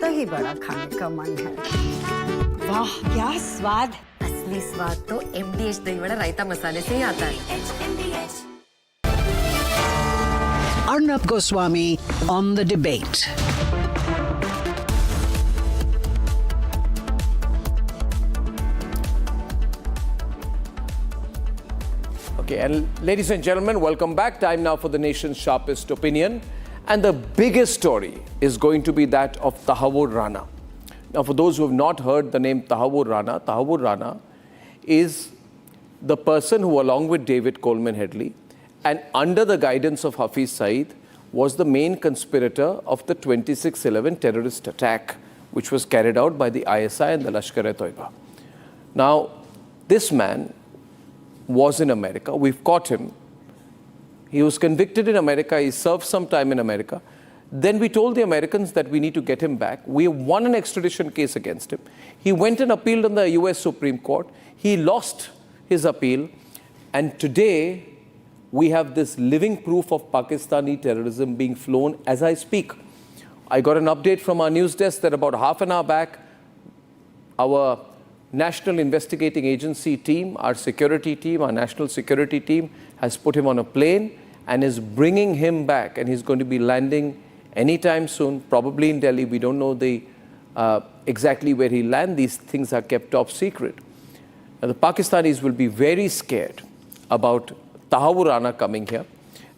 दही बड़ा खाने का मन है। वाह क्या स्वाद! असली स्वाद तो MDH दही बड़ा रायता मसाले से ही आता है। Arnab Goswami on the debate. Okay, and ladies and gentlemen, welcome back. Time now for the nation's sharpest opinion. And the biggest story is going to be that of Tahawwur Rana. Now, for those who have not heard the name Tahawwur Rana is the person who, along with David Coleman Headley, and under the guidance of Hafiz Saeed, was the main conspirator of the 26/11 terrorist attack, which was carried out by the ISI and the Lashkar-e-Toiba. Now, this man was in America. We've caught him. He was convicted in America. He served some time in America. Then we told the Americans that we need to get him back. We won an extradition case against him. He went and appealed on the US Supreme Court. He lost his appeal. And today, we have this living proof of Pakistani terrorism being flown as I speak. I got an update from our news desk that about half an hour back, our National Investigating Agency team, our security team, our national security team has put him on a plane and is bringing him back. And he's going to be landing anytime soon, probably in Delhi. We don't know exactly where he'll land. These things are kept top secret. Now, the Pakistanis will be very scared about Tahawwur Rana coming here.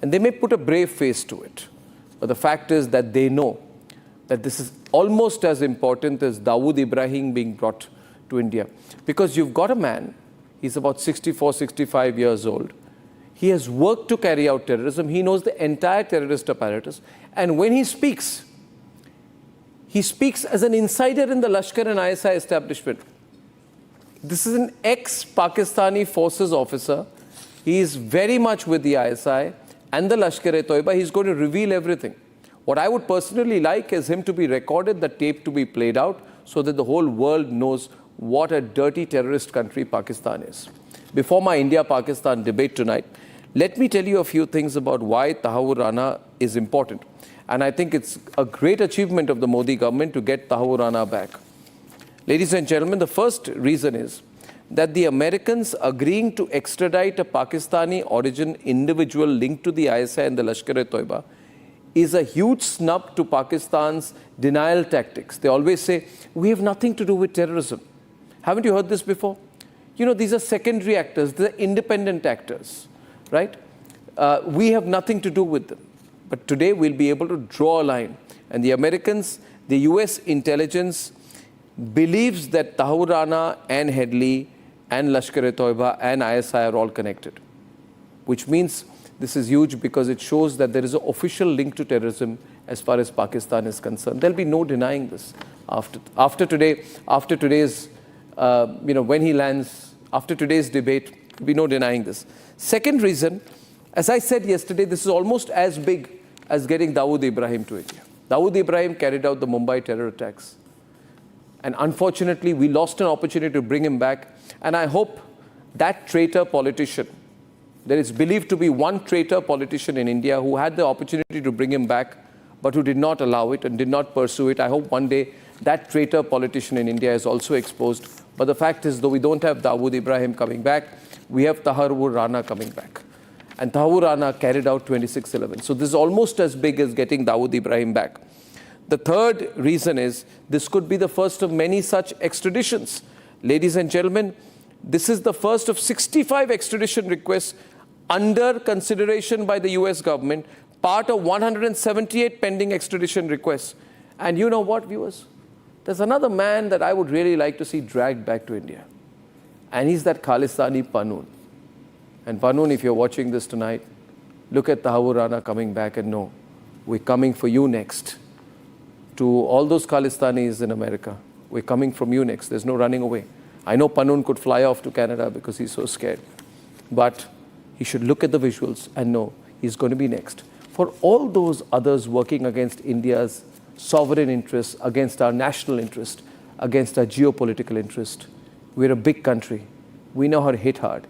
And they may put a brave face to it. But the fact is that they know that this is almost as important as Dawood Ibrahim being brought to India. Because you've got a man, he's about 64, 65 years old. He has worked to carry out terrorism. He knows the entire terrorist apparatus. And when he speaks as an insider in the Lashkar and ISI establishment. This is an ex-Pakistani forces officer. He is very much with the ISI and the Lashkar-e-Toiba. He's going to reveal everything. What I would personally like is him to be recorded, the tape to be played out, so that the whole world knows what a dirty terrorist country Pakistan is. Before my India-Pakistan debate tonight, let me tell you a few things about why Tahawwur Rana is important. And I think it's a great achievement of the Modi government to get Tahawwur Rana back. Ladies and gentlemen, the first reason is that the Americans agreeing to extradite a Pakistani origin individual linked to the ISI and the Lashkar-e-Toiba is a huge snub to Pakistan's denial tactics. They always say, we have nothing to do with terrorism. Haven't you heard this before? You know, these are secondary actors. They're independent actors, right? We have nothing to do with them. But today, we'll be able to draw a line. And the Americans, the US intelligence believes that Tahawwur Rana and Headley and Lashkar-e-Toiba and ISI are all connected, which means this is huge because it shows that there is an official link to terrorism as far as Pakistan is concerned. There'll be no denying this after today's when he lands, after today's debate, there'll be no denying this. Second reason, as I said yesterday, this is almost as big as getting Dawood Ibrahim to India. Dawood Ibrahim carried out the Mumbai terror attacks. And unfortunately, we lost an opportunity to bring him back. And I hope that traitor politician, there is believed to be one traitor politician in India who had the opportunity to bring him back, but who did not allow it and did not pursue it. I hope one day that traitor politician in India is also exposed. But the fact is, though we don't have Dawood Ibrahim coming back, we have Tahawwur Rana coming back. And Tahawwur Rana carried out 26/11. So this is almost as big as getting Dawood Ibrahim back. The third reason is this could be the first of many such extraditions. Ladies and gentlemen, this is the first of 65 extradition requests under consideration by the US government, part of 178 pending extradition requests. And you know what, viewers? There's another man that I would really like to see dragged back to India. And he's that Khalistani Pannoon. And Pannoon, if you're watching this tonight, look at Tahawwur Rana coming back and know, we're coming for you next. To all those Khalistanis in America, we're coming from you next. There's no running away. I know Pannoon could fly off to Canada because he's so scared. But he should look at the visuals and know he's going to be next. For all those others working against India's sovereign interests, against our national interest, against our geopolitical interest, we're a big country. We know how to hit hard.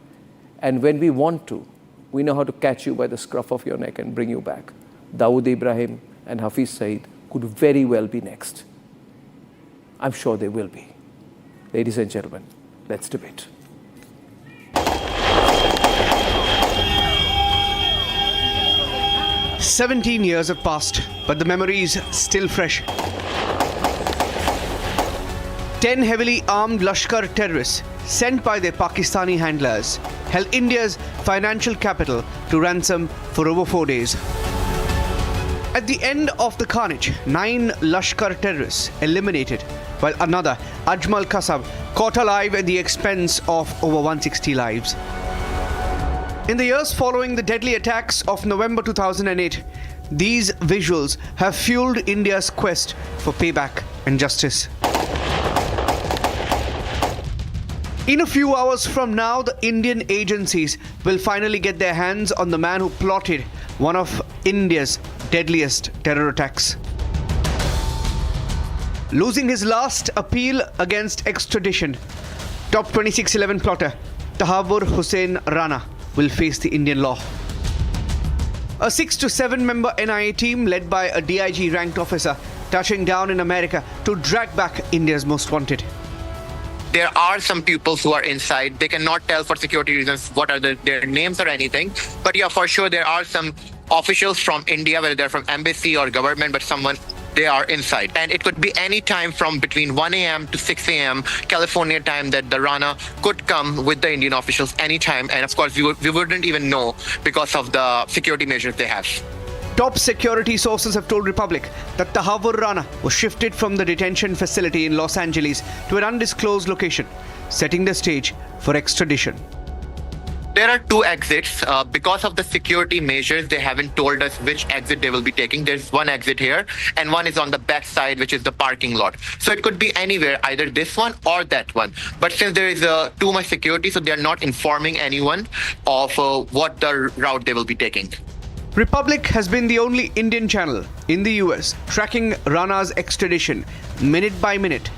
And when we want to, we know how to catch you by the scruff of your neck and bring you back. Dawood Ibrahim and Hafiz Saeed could very well be next. I'm sure they will be. Ladies and gentlemen, let's debate. "17 years have passed, but the memory is still fresh. 10 heavily armed Lashkar terrorists sent by their Pakistani handlers held India's financial capital to ransom for over 4 days. At the end of the carnage, 9 Lashkar terrorists eliminated, while another, Ajmal Kasab, caught alive at the expense of over 160 lives. In the years following the deadly attacks of November 2008, these visuals have fueled India's quest for payback and justice. In a few hours from now, the Indian agencies will finally get their hands on the man who plotted one of India's deadliest terror attacks. Losing his last appeal against extradition, top 2611 plotter Tahawwur Hussain Rana will face the Indian law. A 6 to 7 member NIA team led by a DIG ranked officer touching down in America to drag back India's most wanted. There are some people who are inside. They cannot tell for security reasons what are their names or anything. But yeah, for sure, there are some officials from India, whether they're from embassy or government, but they are inside. And it could be any time from between 1 a.m. to 6 a.m. California time that the Rana could come with the Indian officials anytime. And of course, we wouldn't even know because of the security measures they have. Top security sources have told Republic that Tahawwur Rana was shifted from the detention facility in Los Angeles to an undisclosed location, setting the stage for extradition. There are 2 exits. Because of the security measures, they haven't told us which exit they will be taking. There's one exit here, and one is on the back side, which is the parking lot. So it could be anywhere, either this one or that one. But since there is too much security, so they're not informing anyone of what the route they will be taking. Republic has been the only Indian channel in the US tracking Rana's extradition minute by minute.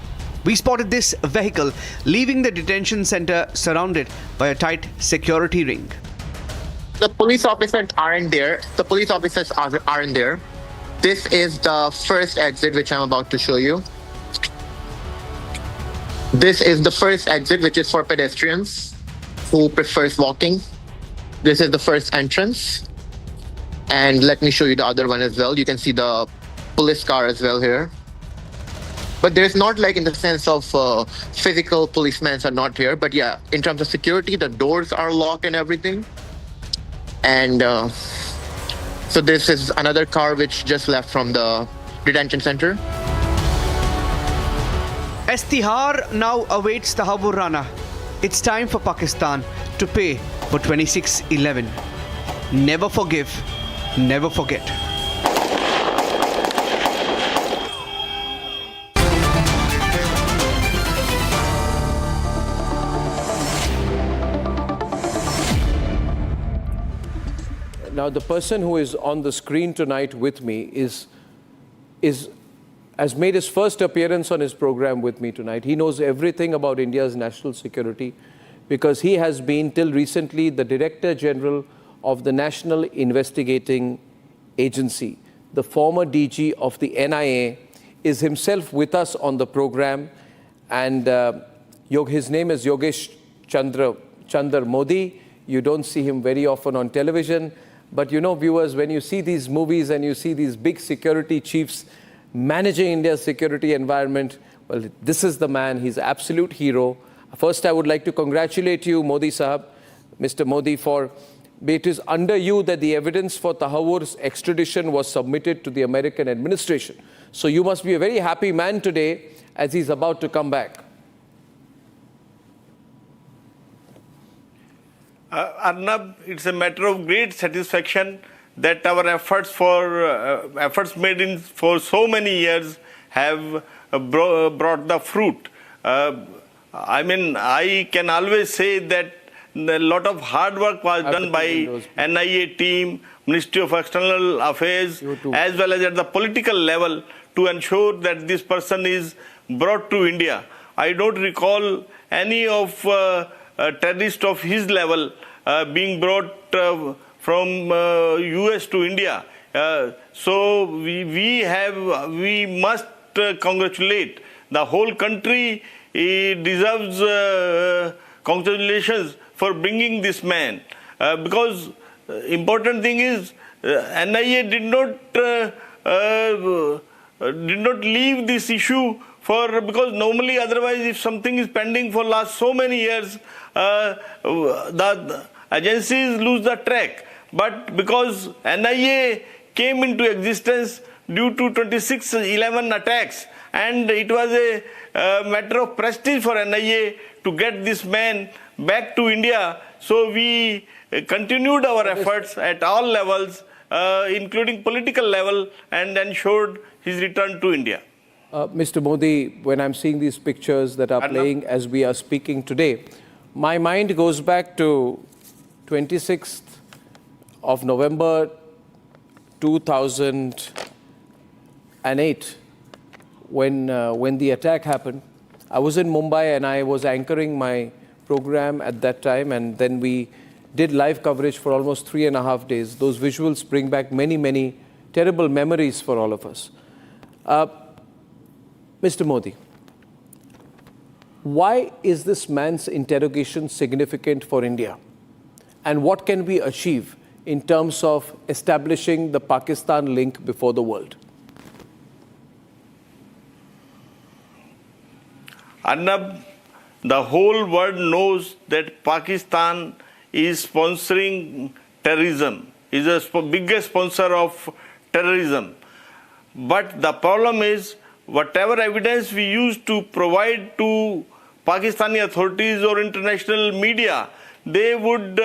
We spotted this vehicle leaving the detention center surrounded by a tight security ring. The police officers aren't there. The police officers aren't there. This is the first exit, which I'm about to show you. This is the first exit, which is for pedestrians who prefers walking. This is the first entrance. And let me show you the other one as well. You can see the police car as well here. But there's not like in the sense of physical policemen are not here. But yeah, in terms of security, the doors are locked and everything. And so this is another car which just left from the detention center. As Tihar now awaits Tahawwur Rana, it's time for Pakistan to pay for 2611. Never forgive, never forget. Now, the person who is on the screen tonight with me has made his first appearance on his program with me tonight. He knows everything about India's national security because he has been, till recently, the Director General of the National Investigating Agency. The former DG of the NIA is himself with us on the program. And his name is Yogesh Chandra Modi. You don't see him very often on television. But you know, viewers, when you see these movies and you see these big security chiefs managing India's security environment, well, this is the man. He's an absolute hero. First, I would like to congratulate you, Modi Sahab, Mr. Modi, for it is under you that the evidence for Tahawwur's extradition was submitted to the American administration. So you must be a very happy man today as he's about to come back. Arnab, it's a matter of great satisfaction that our efforts made in for so many years have brought the fruit. I mean, I can always say that a lot of hard work was done by NIA team, Ministry of External Affairs, as well as at the political level to ensure that this person is brought to India. I don't recall any of terrorists of his level being brought from US to India. So we must congratulate The whole country deserves congratulations for bringing this man. Because important thing is NIA did not leave this issue because normally otherwise if something is pending for last so many years, the agencies lose the track. But because NIA came into existence due to 26/11 attacks, and it was a matter of prestige for NIA to get this man back to India, so we continued our efforts at all levels, including political level, and ensured his return to India. Mr. Modi, when I'm seeing these pictures that are playing as we are speaking today, my mind goes back to 26th of November 2008, when the attack happened. I was in Mumbai and I was anchoring my program at that time, and then we did live coverage for almost 3.5 days. Those visuals bring back many, many terrible memories for all of us. Mr. Modi, why is this man's interrogation significant for India? And what can we achieve in terms of establishing the Pakistan link before the world? Arnab, the whole world knows that Pakistan is sponsoring terrorism, is the biggest sponsor of terrorism. But the problem is, whatever evidence we used to provide to Pakistani authorities or international media, they would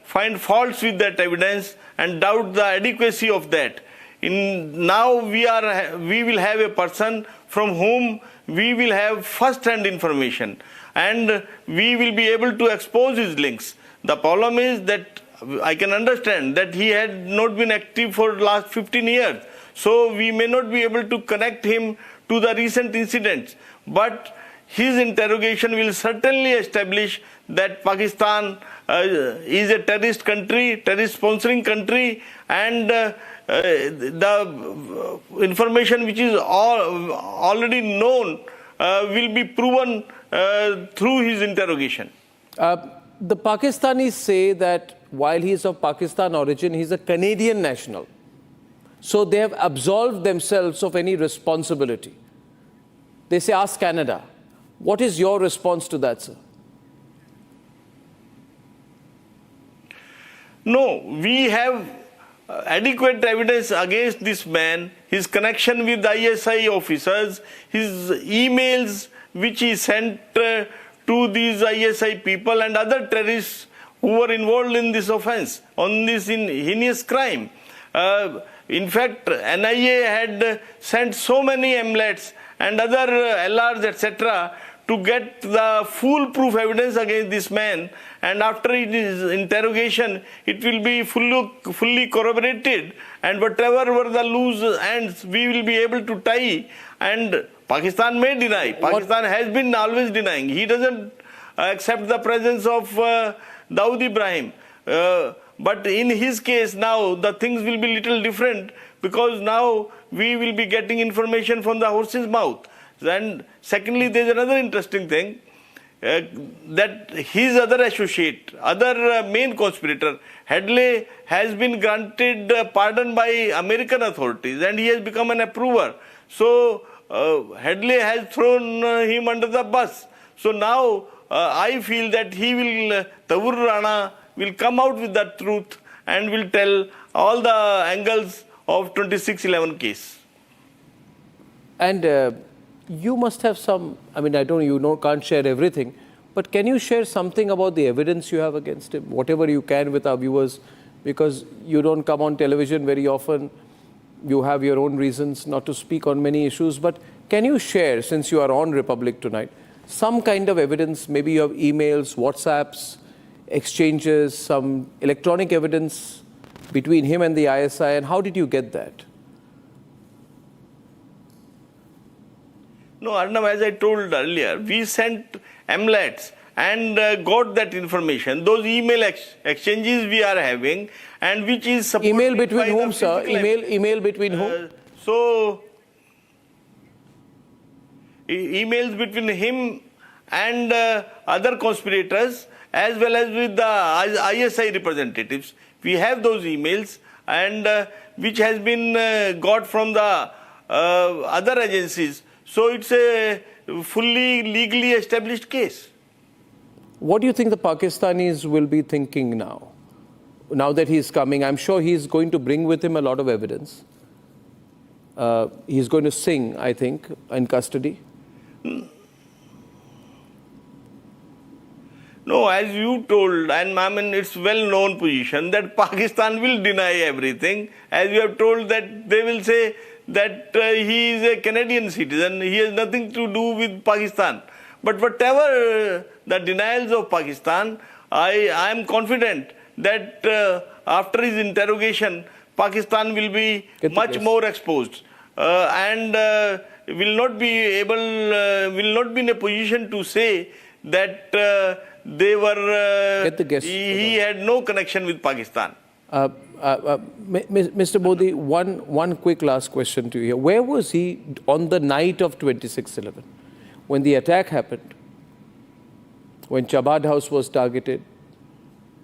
find faults with that evidence and doubt the adequacy of that. Now we will have a person from whom we will have first-hand information, and we will be able to expose his links. The problem is that I can understand that he had not been active for the last 15 years, so we may not be able to connect him to the recent incidents. But his interrogation will certainly establish that Pakistan is a terrorist country, terrorist sponsoring country, and the information which is already known will be proven through his interrogation. The Pakistanis say that while he is of Pakistan origin, he is a Canadian national. So they have absolved themselves of any responsibility. They say, ask Canada. What is your response to that, sir? No, we have adequate evidence against this man, his connection with ISI officers, his emails which he sent to these ISI people and other terrorists who were involved in this offense, on this heinous crime. In fact, NIA had sent so many amulets and other LRs, etc., to get the foolproof evidence against this man, and after his interrogation, it will be fully corroborated, and whatever were the loose ends, we will be able to tie. And Pakistan may deny. Pakistan has been always denying. He doesn't accept the presence of Dawood Ibrahim. But in his case now, the things will be little different, because now we will be getting information from the horse's mouth. And secondly, there is another interesting thing, that his other associate, other main conspirator, Headley, has been granted pardon by American authorities, and he has become an approver. So Headley has thrown him under the bus. So now I feel that Tahawwur Rana will come out with the truth and will tell all the angles of 26/11 case. And you must have some, I mean, I don't, can't share everything, but can you share something about the evidence you have against him, whatever you can with our viewers, because you don't come on television very often, you have your own reasons not to speak on many issues, but can you share, since you are on Republic tonight, some kind of evidence, maybe you have emails, WhatsApps, exchanges, some electronic evidence between him and the ISI, and how did you get that? No, Arnab, as I told earlier, we sent amulets and got that information. Those email exchanges we are having, and which is supported Email between by whom, the sir? physical Email between whom? So, emails between him and other conspirators as well as with the ISI representatives. We have those emails and which has been got from the other agencies. So it's a fully legally established case. What do you think the Pakistanis will be thinking now? Now that he's coming, I'm sure he's going to bring with him a lot of evidence. He's going to sing, I think, in custody. No, as you told, and I mean, it's well-known position that Pakistan will deny everything. As you have told that they will say that he is a Canadian citizen, he has nothing to do with Pakistan. But whatever the denials of Pakistan, I am confident that after his interrogation, Pakistan will be much more exposed and will not be in a position to say that they were. He had no connection with Pakistan. Mr. Modi, one quick last question to you here. Where was he on the night of 26/11, when the attack happened, when Chabad House was targeted,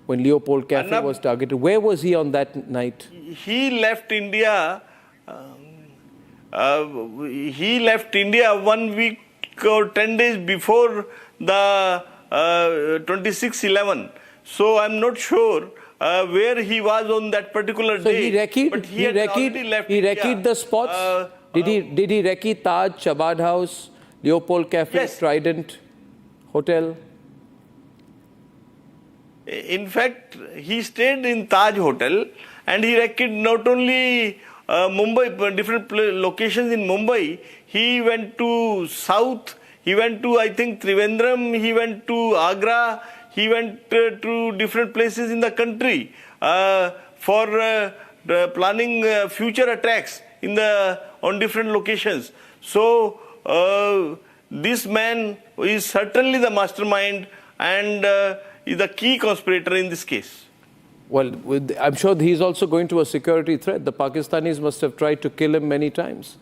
when Leopold Cafe Arnab, was targeted? Where was he on that night? He left India. He left India 1 week or 10 days before the 26/11. So I'm not sure where he was on that particular day. So he recceed the spots. Did he recce Taj, Chabad House, Leopold Cafe, yes. Trident Hotel? In fact, he stayed in Taj Hotel and he recceed not only Mumbai, different locations in Mumbai. He went to South. He went to, I think, Trivandrum. He went to Agra. He went to different places in the country for planning future attacks on different locations. So this man is certainly the mastermind and is the key conspirator in this case. Well, I'm sure he's also going to a security threat. The Pakistanis must have tried to kill him many times.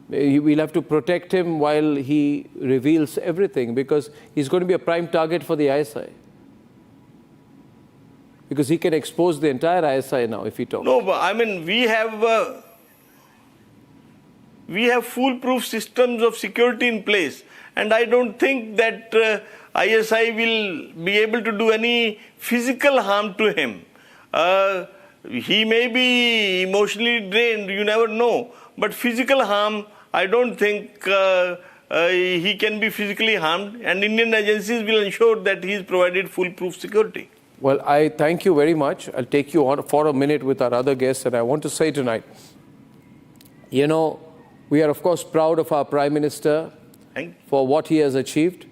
We'll have to protect him while he reveals everything, because he's going to be a prime target for the ISI. Because he can expose the entire ISI now if he talks. No, but I mean, we have foolproof systems of security in place, and I don't think that ISI will be able to do any physical harm to him. He may be emotionally drained, you never know, but physical harm, I don't think he can be physically harmed, and Indian agencies will ensure that he is provided foolproof security. Well, I thank you very much. I'll take you on for a minute with our other guests, and I want to say tonight, you know, we are of course proud of our Prime Minister for what he has achieved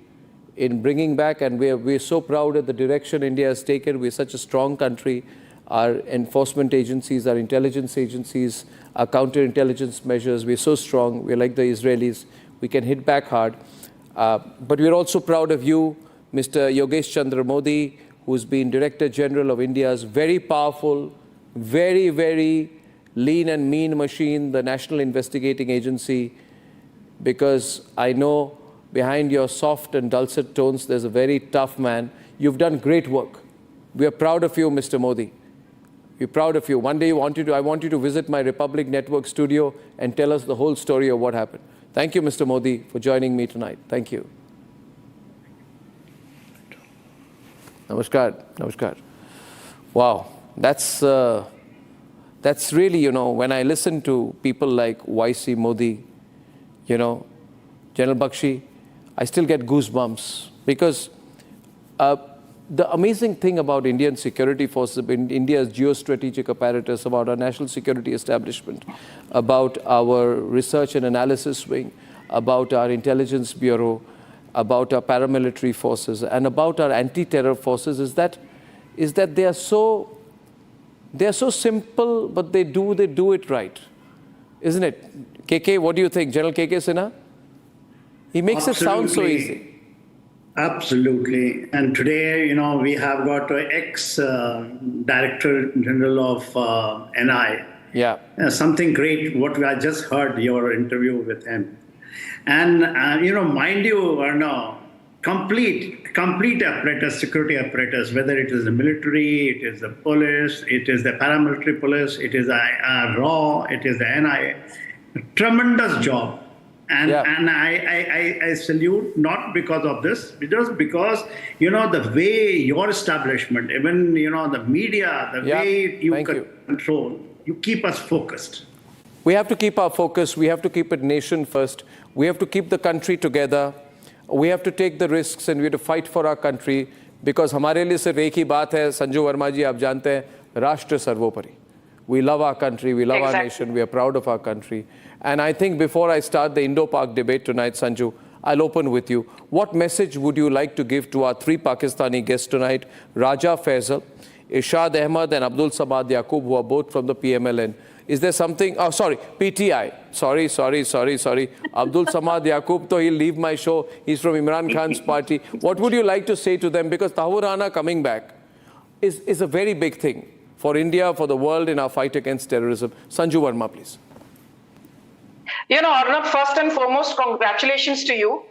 in bringing back, and we're so proud of the direction India has taken. We're such a strong country. Our enforcement agencies, our intelligence agencies, our counterintelligence measures, we're so strong. We're like the Israelis. We can hit back hard. But we're also proud of you, Mr. Yogesh Chandra Modi, who's been Director General of India's very powerful, very, very lean and mean machine, the National Investigating Agency, because I know behind your soft and dulcet tones, there's a very tough man. You've done great work. We are proud of you, Mr. Modi. We're proud of you. One day I want you to visit my Republic Network studio and tell us the whole story of what happened. Thank you, Mr. Modi, for joining me tonight. Thank you. Namaskar. Namaskar. Wow. That's really, you know, when I listen to people like YC Modi, you know, General Bakshi, I still get goosebumps, because the amazing thing about Indian security forces, India's geostrategic apparatus, about our national security establishment, about our research and analysis wing, about our intelligence bureau, about our paramilitary forces, and about our anti-terror forces is that they are so simple, but they do it right, isn't it? KK, what do you think, General KK Sinha? He makes it sound so easy. Absolutely. And today, you know, we have got an ex-Director General of NI. Yeah. Something great, what I just heard, your interview with him. And, mind you, Arnab, complete apparatus, security apparatus, whether it is the military, it is the police, it is the paramilitary police, it is the RAW, it is the NIA. Tremendous job. And I salute, not because of this, just because, the way your establishment, even, the media, the way you control, you keep us focused. We have to keep our focus. We have to keep it nation first. We have to keep the country together. We have to take the risks and we have to fight for our country because हमारे लिए सिर्फ एक ही बात है, संजू वर्मा जी आप जानते हैं, राष्ट्र सर्वोपरि. We love our country, we love our nation, we are proud of our country. And I think before I start the Indo-Pak debate tonight, Sanju, I'll open with you. What message would you like to give to our three Pakistani guests tonight, Raja Faisal, Ishad Ahmed and Abdul Samad Yaqub, who are both from the PMLN? Is there something, PTI. Sorry. Abdul Samad Yaqub, though he'll leave my show. He's from Imran Khan's party. What would you like to say to them? Because Tahawwur Rana coming back is a very big thing for India, for the world in our fight against terrorism. Sanju Verma, please. Arnab, first and foremost, congratulations to you.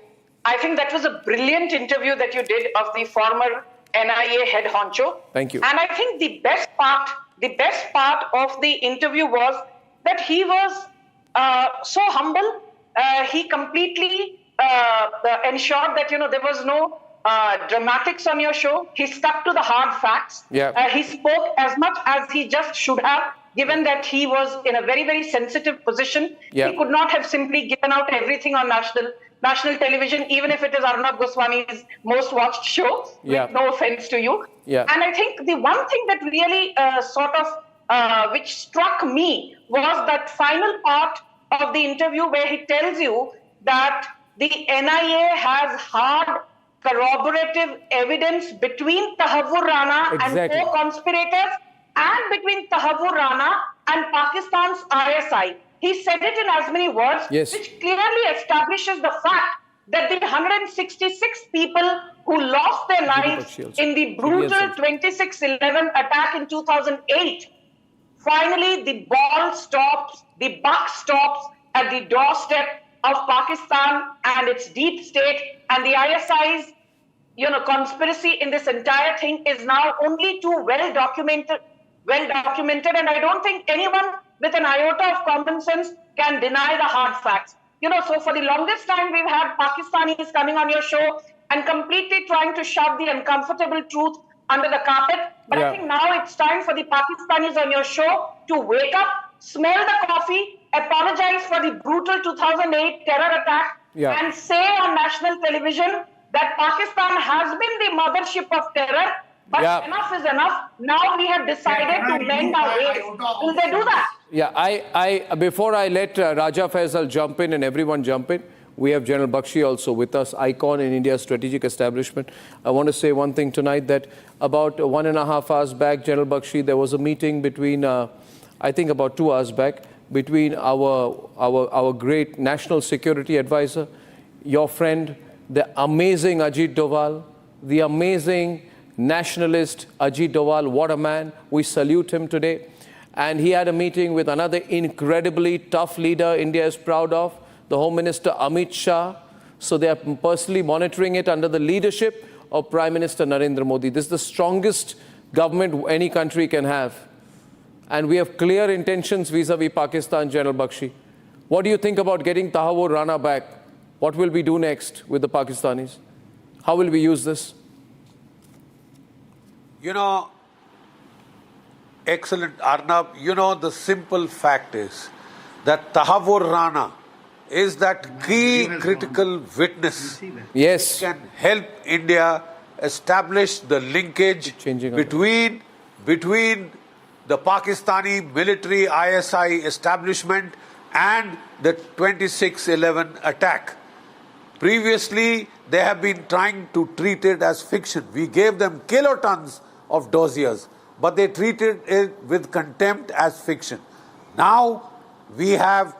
I think that was a brilliant interview that you did of the former NIA head honcho. Thank you. And I think the best part of the interview was that he was so humble. He completely ensured that, there was no dramatics on your show. He stuck to the hard facts. He spoke as much as he just should have, given that he was in a very, very sensitive position. He could not have simply given out everything on national television, even if it is Arnab Goswami's most watched show, with no offense to you. And I think the one thing that really which struck me was that final part of the interview where he tells you that the NIA has hard corroborative evidence between Tahawwur Rana and co-conspirators and between Tahawwur Rana and Pakistan's ISI. He said it in as many words, which clearly establishes the fact that the 166 people who lost their lives in the brutal 26/11 attack in 2008, finally the ball stops, the buck stops at the doorstep of Pakistan and its deep state, and the ISI's conspiracy in this entire thing is now only too well documented, and I don't think anyone with an iota of common sense can deny the hard facts. So for the longest time we've had Pakistanis coming on your show and completely trying to shove the uncomfortable truth under the carpet. But I think now it's time for the Pakistanis on your show to wake up, smell the coffee, apologize for the brutal 2008 terror attack, and say on national television that Pakistan has been the mothership of terror, but enough is enough. Now we have decided to mend our ways. Will they do that? Before I let Raja Faisal jump in and everyone jump in, we have General Bakshi also with us, icon in India's strategic establishment. I want to say one thing tonight, that about 1.5 hours back, General Bakshi, there was a meeting between, I think about 2 hours back, between our great national security advisor, your friend, the amazing Ajit Doval, the amazing nationalist Ajit Doval. What a man. We salute him today. And he had a meeting with another incredibly tough leader India is proud of, the Home Minister Amit Shah. So they are personally monitoring it under the leadership of Prime Minister Narendra Modi. This is the strongest government any country can have. And we have clear intentions vis-a-vis Pakistan, General Bakshi. What do you think about getting Tahawwur Rana back? What will we do next with the Pakistanis? How will we use this? Excellent, Arnab. The simple fact is that Tahawwur Rana is that key critical witness. Yes. Can help India establish the linkage between the Pakistani military ISI establishment and the 26/11 attack. Previously, they have been trying to treat it as fiction. We gave them kilotons of dossiers, but they treated it with contempt as fiction. Now, we have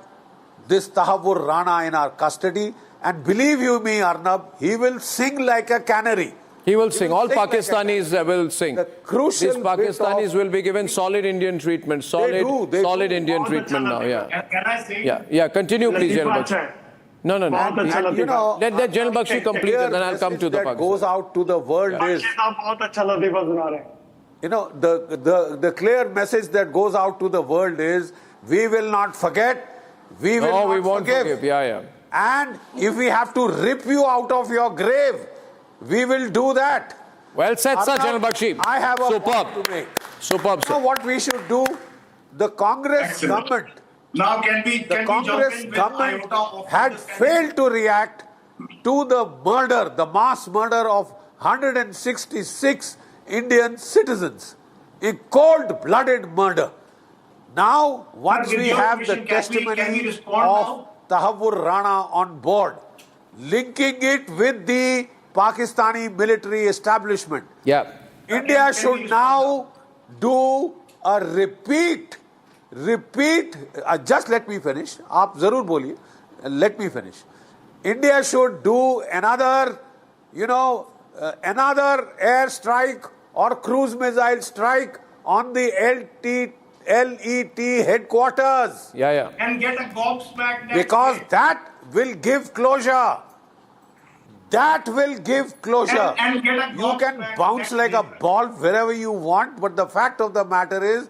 this Tahawwur Rana in our custody, and believe you me, Arnab, he will sing like a canary. He will sing. All Pakistanis will sing. These Pakistanis will be given solid Indian treatment. Solid Indian treatment now. Can I say? Yeah. Continue, please, General Bakshi. No. And you know, Let General Bakshi complete and then I'll come to the that Pakistan. goes out to the world is, you know, the clear message that goes out to the world is, we will not forget, we will not we won't forgive. Yeah. And if we have to rip you out of your grave, we will do that. Well said, sir, Arnab, General Bakshi. I have a Superb. point to make. Superb, You know sir. what we should do? The Congress government, Now, can Congress government had failed to react to the murder, the mass murder of 166 Indian citizens. A cold-blooded murder. Now, once we have the testimony of Tahawwur Rana on board, linking it with the Pakistani military establishment, India should now do a repeat, just let me finish. Aap zarur boliye. Let me finish. India should do another, another air strike or cruise missile strike on the LET headquarters. And get a gobsmack. Because that will give closure. That will give closure. And get a You can bounce like a ball wherever you want, but the fact of the matter is,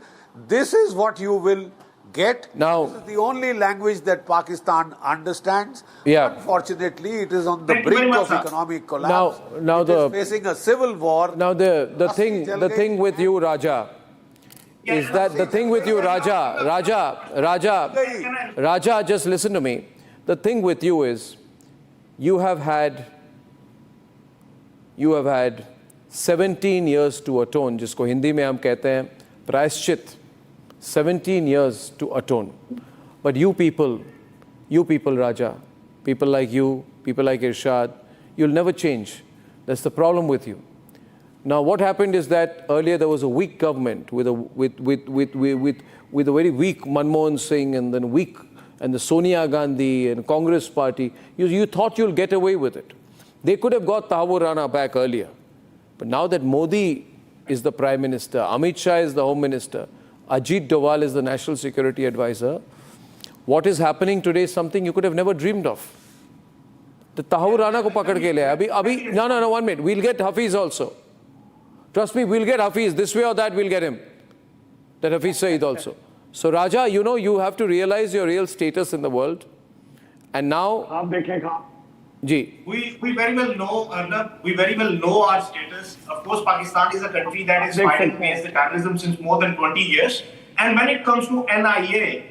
this is what you will get. Now, this is the only language that Pakistan understands. Unfortunately, it is on the brink of economic collapse. Now it is facing a civil war. Now the thing with you, Raja, is that the thing with you, Raja, just listen to me. The thing with you is, you have had 17 years to atone, जिसको हिंदी में हम कहते हैं प्रायश्चित, 17 years to atone. But you people, Raja, people like you, people like Irshad, you'll never change. That's the problem with you. Now, what happened is that earlier there was a weak government with a very weak Manmohan Singh and then weak and the Sonia Gandhi and Congress party. You thought you'll get away with it. They could have got Tahawwur Rana back earlier. But now that Modi is the Prime Minister, Amit Shah is the Home Minister, Ajit Doval is the National Security Advisor, what is happening today is something you could have never dreamed of. The Tahawwur Rana ko pakad ke liya. No, 1 minute. We'll get Hafiz also. Trust me, we'll get Hafiz. This way or that, we'll get him. That Hafiz Saeed also. So, Raja, you have to realize your real status in the world. And now... We very well know, Arnab, we very well know our status. Of course, Pakistan is a country that is fighting against the terrorism since more than 20 years. And when it comes to NIA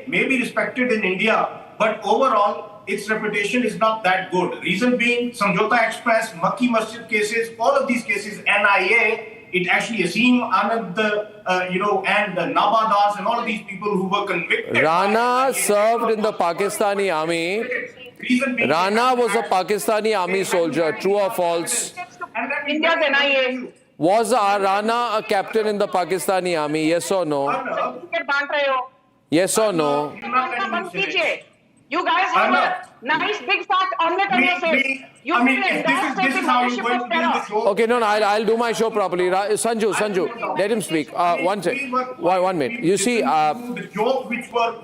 may be respected in India, but overall, its reputation is not that good. Reason being, Samjhota Express, Makki Masjid cases, all of these cases, NIA, it actually Asim Anand, and Nabadas and all of these people who were convicted. Rana served in the Pakistani Army. Rana was a Pakistani Army soldier, true or false? India's NIA. Was Rana a captain in the Pakistani Army, yes or no? Yes or no? You guys have a nice big fat omelette on your face. This is how you're going to do the show. Okay, no, I'll do my show properly. Sanju, let him speak. One minute. You see, the joke which was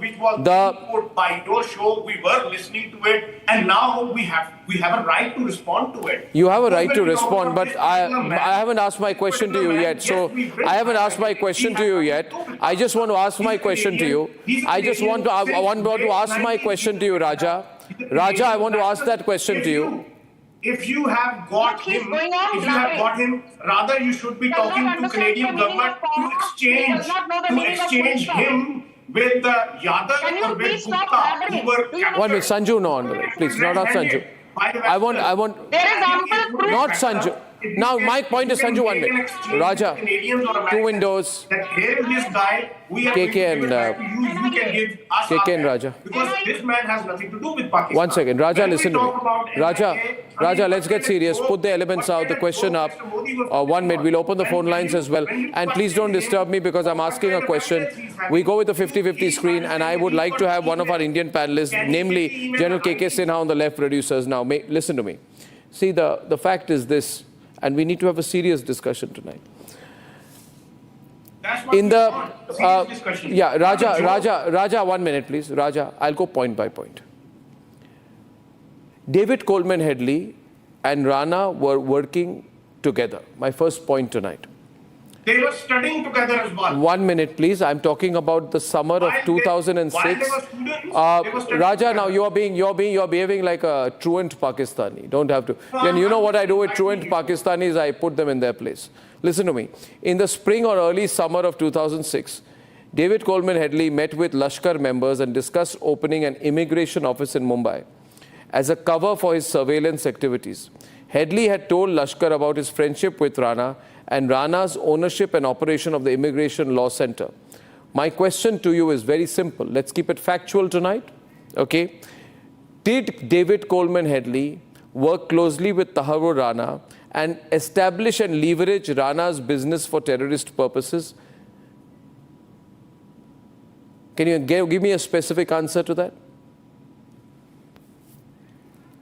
put by your show, we were listening to it, and now we have a right to respond to it. You have a right to respond, but I haven't asked my question to you yet. So I haven't asked my question to you yet. I just want to ask my question to you. I want to ask my question to you, Raja. Raja, I want to ask that question to you. If you have got him, rather you should be talking to Canadian government to exchange him with the Yadav or with Gupta, who were... 1 minute, Sanju, no, please, not Sanju. I want... There is ample proof. Not Sanju. Now, my point is, Sanju, 1 minute. Raja, 2 windows. KK and Raja. Because this man has nothing to do with Pakistan. 1 second. Raja, listen to me. Raja, let's get serious. Put the elements out, the question up. 1 minute. We'll open the phone lines as well. And please don't disturb me because I'm asking a question. We go with the 50-50 screen, and I would like to have one of our Indian panelists, namely General KK Sinha on the left, producers. Now, listen to me. See, the fact is this, and we need to have a serious discussion tonight. In the Raja, 1 minute, please. Raja, I'll go point by point. David Coleman Headley and Rana were working together. My first point tonight. They were studying together as well. 1 minute, please. I'm talking about the summer of 2006. While they were students, they were studying Raja, together. now you're behaving like a truant Pakistani. Don't have to. And you know what I do with truant Pakistanis? I put them in their place. Listen to me. In the spring or early summer of 2006, David Coleman Headley met with Lashkar members and discussed opening an immigration office in Mumbai as a cover for his surveillance activities. Headley had told Lashkar about his friendship with Rana and Rana's ownership and operation of the Immigration Law Center. My question to you is very simple. Let's keep it factual tonight. Okay? Did David Coleman Headley work closely with Tahawwur Rana and establish and leverage Rana's business for terrorist purposes? Can you give me a specific answer to that?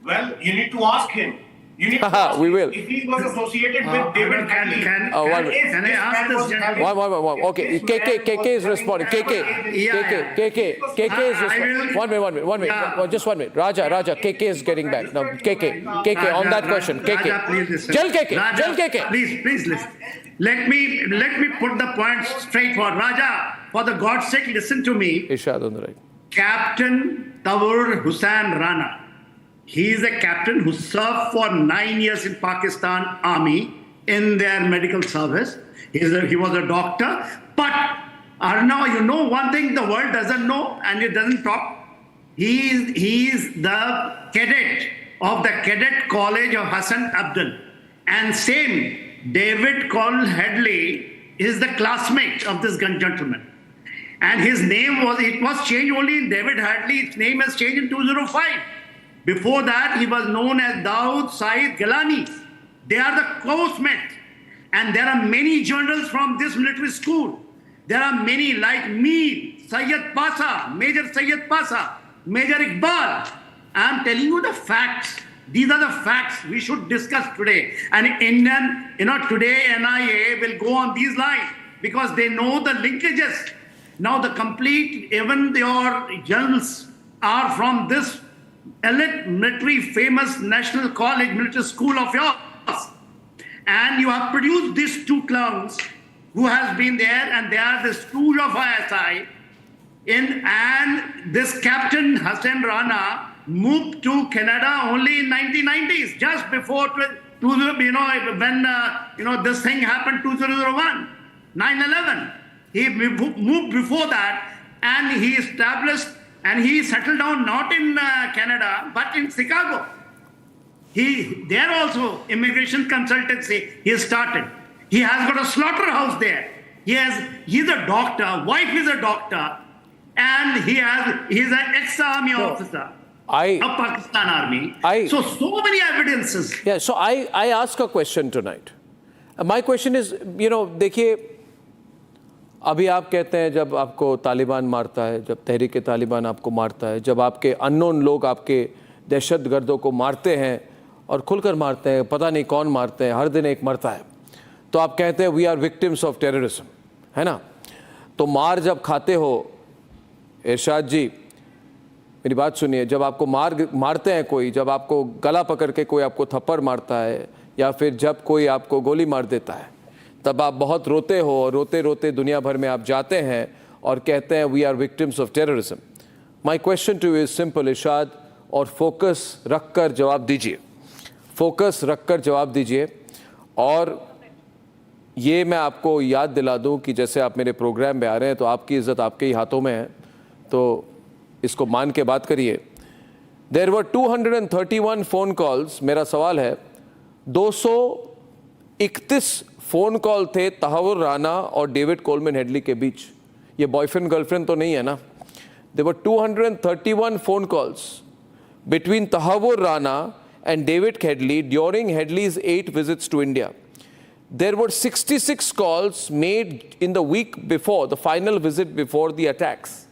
Well, you need to ask him. You need to ask We him will. if he was associated with David Headley. Can I ask this gentleman? One. Okay, KK is responding. KK is responding. 1 minute. Yeah. Just 1 minute. Raja, KK is getting back. Now, KK, on that question. Raja, KK. please listen. Tell KK. Raja, Tell KK. Please listen. Let me put the points straight for Raja. For the God's sake, listen to me. Irshad on the right. Captain Tahawwur Hussain Rana. He is a captain who served for 9 years in Pakistan Army in their medical service. He was a doctor. But Arnab, you know one thing the world doesn't know and it doesn't talk. He is the cadet of the Cadet College of Hassan Abdul. And same, David Coleman Headley is the classmate of this gentleman. And his name was changed only in David Headley's name has changed in 2005. Before that, he was known as Dawood Saeed Gilani. They are the close mates. And there are many generals from this military school. There are many like me, Sayyid Pasa, Major Sayyid Pasa, Major Iqbal. I am telling you the facts. These are the facts we should discuss today. And today NIA will go on these lines because they know the linkages. Now the complete, even your generals are from this elite military famous national college military school of yours, and you have produced these two clowns who has been there, and they are the school of ISI and this Captain Hussain Rana moved to Canada only in 1990s, just before when this thing happened 2001 9/11. He moved before that, and he established and he settled down not in Canada, but in Chicago. There also immigration consultancy he started. He has got a slaughterhouse there. He's a doctor, wife is a doctor, and he's an ex-army officer of Pakistan Army. So many evidences. Yeah, so I ask a question tonight. My question is, देखिए, अभी आप कहते हैं जब आपको तालिबान मारता है, जब तहरीक तालिबान आपको मारता है, जब आपके अननोन लोग आपके दहशतगर्दों को मारते हैं और खुलकर मारते हैं, पता नहीं कौन मारते हैं, हर दिन एक मरता है, तो आप कहते हैं we are victims of terrorism, है ना? तो मार जब खाते हो, इरशाद जी मेरी बात सुनिए, जब आपको मारते हैं कोई, जब आपको गला पकड़ के कोई आपको थप्पड़ मारता है या फिर जब कोई आपको गोली मार देता है, तब आप बहुत रोते हो और रोते रोते दुनिया भर में आप जाते हैं और कहते हैं we are victims of terrorism. My question to you is simple Irshad, और फोकस रखकर जवाब दीजिए, फोकस रखकर जवाब दीजिए. और ये मैं आपको याद दिला दूं कि जैसे आप मेरे प्रोग्राम में आ रहे हैं तो आपकी इज़्ज़त आपके ही हाथों में है, तो इसको मान के बात करिए. There were 231 phone calls. मेरा सवाल है, 231 फ़ोन कॉल थे तहव्वुर राना और डेविड कोलमैन हेडली के बीच. ये बॉयफ्रेंड गर्लफ्रेंड तो नहीं है ना? There were 231 phone calls between Tahawwur Rana and David Headley during Headley's 8 visits to India. There were 66 calls made in the week before, the final visit before the attacks.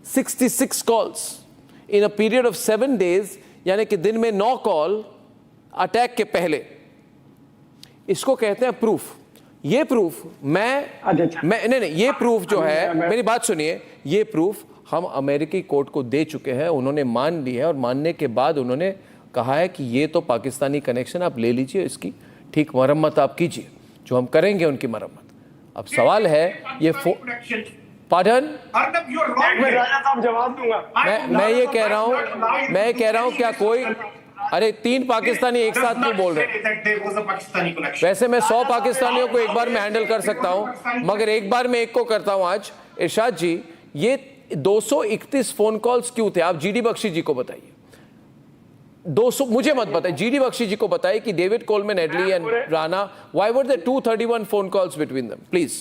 66 calls in a period of 7 days, यानी कि दिन में 9 call attack के पहले. इसको कहते हैं proof. ये प्रूफ नहीं, ये प्रूफ जो है, मेरी बात सुनिए, ये प्रूफ हम अमेरिकी कोर्ट को दे चुके हैं. उन्होंने मान ली है और मानने के बाद उन्होंने कहा है कि ये तो पाकिस्तानी कनेक्शन, आप ले लीजिए, इसकी ठीक मरम्मत आप कीजिए, जो हम करेंगे उनकी मरम्मत। अब सवाल है ये पार्डन, जवाब दूंगा। मैं ये कह रहा हूं क्या कोई, अरे 3 पाकिस्तानी एक साथ क्यों बोल रहे हैं? वैसे मैं 100 पाकिस्तानियों को एक बार में हैंडल कर सकता हूं, मगर एक बार में एक को करता हूं आज। इरशाद जी, ये 231 फोन कॉल्स क्यों थे? आप जीडी बख्शी जी को बताइए। 200 मुझे मत बताइए, जीडी बख्शी जी को बताइए कि David Coleman Headley and Rana, why were there 231 phone calls between them, please.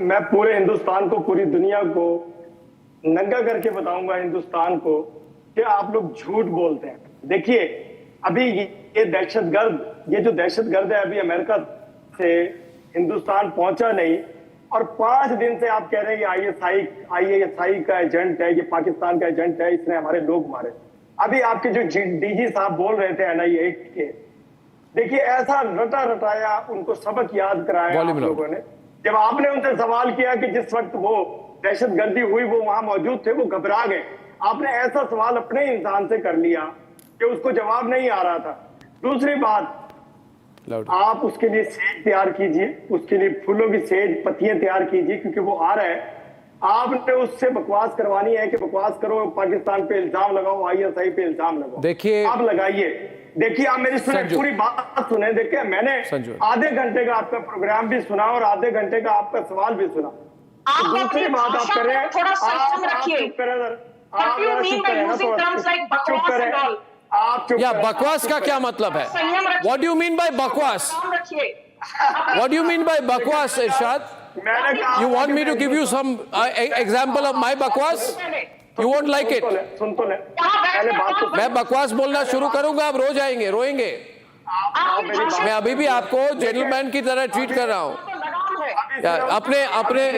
मैं पूरे हिंदुस्तान को, पूरी दुनिया को नंगा करके बताऊंगा हिंदुस्तान को कि आप लोग झूठ बोलते हैं। देखिए, अभी ये दहशतगर्द, ये जो दहशतगर्द है, अभी अमेरिका से हिंदुस्तान पहुंचा नहीं, और 5 दिन से आप कह रहे हैं कि आईएसआई का एजेंट है, ये पाकिस्तान का एजेंट है, इसने हमारे लोग मारे। अभी आपके जो डीजी साहब बोल रहे थे NIA के, देखिए ऐसा रटा रटाया उनको सबक याद कराया आप लोगों ने। जब आपने उनसे सवाल किया कि जिस वक्त वो दहशतगर्दी हुई वो वहां मौजूद थे, वो घबरा गए, आपने ऐसा सवाल अपने इंसान से कर लिया कि उसको जवाब नहीं आ रहा था। दूसरी बात, आप उसके लिए सेज तैयार कीजिए, उसके लिए फूलों की सेज पत्तियां तैयार कीजिए, क्योंकि वो आ रहा है। आपने उससे बकवास करवानी है कि बकवास करो, पाकिस्तान पे इल्जाम लगाओ, ISI पे इल्जाम लगाओ, देखिए आप लगाइए। देखिए, आप मेरी सुने, पूरी बात सुने। देखिए, मैंने आधे घंटे का आपका प्रोग्राम भी सुना और आधे घंटे का आपका सवाल भी सुना। दूसरी बात आप कर रहे हैं, या बकवास का क्या मतलब है? What do you mean by बकवास? What do you mean by बकवास, Irshad? You want me to give you some example of my बकवास? You won't like it? सुन तो ले, पहले बात तो मैं बकवास बोलना शुरू करूंगा, आप रो जाएंगे, रोएंगे। मैं अभी भी आपको जेंटलमैन की तरह ट्रीट कर रहा हूँ। अपने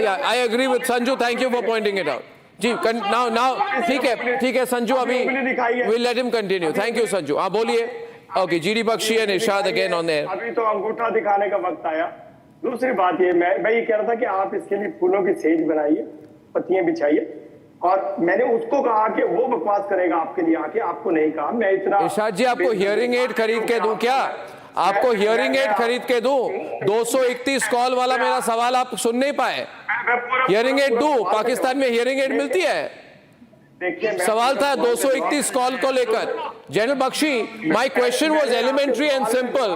I agree with Sanju, thank you for pointing it out. जी, नाउ ठीक है संजू, अभी will let him continue. Thank you Sanju, आप बोलिए। Okay, GD Bakshi and Irshad again on air. अभी तो अंगूठा दिखाने का वक्त आया। दूसरी बात ये, मैं ये कह रहा था कि आप इसके लिए फूलों की सेज बनाइए, पत्तियां बिछाइए, और मैंने उसको कहा कि वो बकवास करेगा आपके लिए आके, आपको नहीं कहा। मैं इतना, इरशाद जी, आपको हियरिंग एड खरीद के दूं क्या? आपको हियरिंग एड खरीद के दूं? 231 कॉल वाला मेरा सवाल आप सुन नहीं पाए, हियरिंग एड दूं? पाकिस्तान में हियरिंग एड मिलती है? सवाल था 231 कॉल को लेकर। General Bakshi, my question was elementary and simple.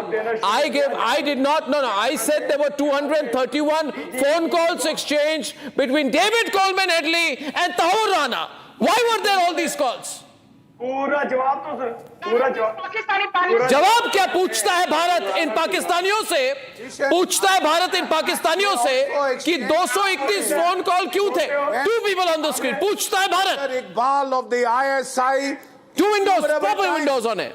I did not, no, I said there were 231 phone calls exchanged between David Coleman Headley and Tahawwur Rana. Why were there all these calls? पूरा जवाब तो sir, पूरा जवाब क्या पूछता है भारत इन पाकिस्तानियों से? पूछता है भारत इन पाकिस्तानियों से कि 231 फोन कॉल क्यों थे? 2 people on the screen, पूछता है Bharat. Iqbal of the ISI, 2 windows, proper windows on it.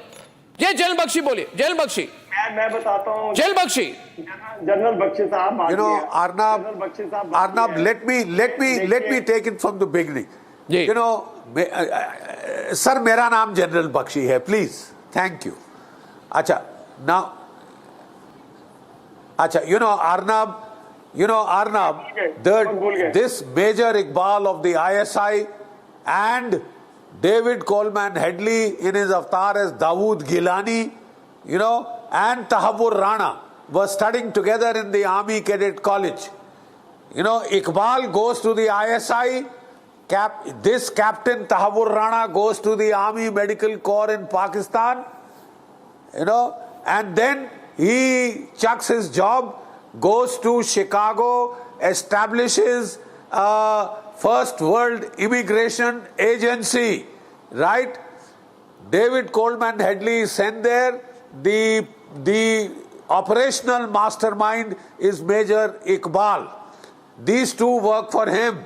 ये जनरल बख्शी बोलिए, जनरल बख्शी। मैं बताता हूँ जनरल बख्शी। जनरल बख्शी साहब, you know, Arnab, let me take it from the beginning. You know, sir मेरा नाम जनरल बख्शी है, प्लीज, थैंक यू। अच्छा, नाउ, अच्छा, Arnab, this Major Iqbal of the ISI and David Coleman Headley in his avatar as Dawood Gilani, and Tahawwur Rana were studying together in the Army Cadet College. Iqbal goes to the ISI, this Captain Tahawwur Rana goes to the Army Medical Corps in Pakistan, and then he chucks his job, goes to Chicago, establishes a First World Immigration Agency, right? David Coleman Headley is sent there. The operational mastermind is Major Iqbal. These two work for him.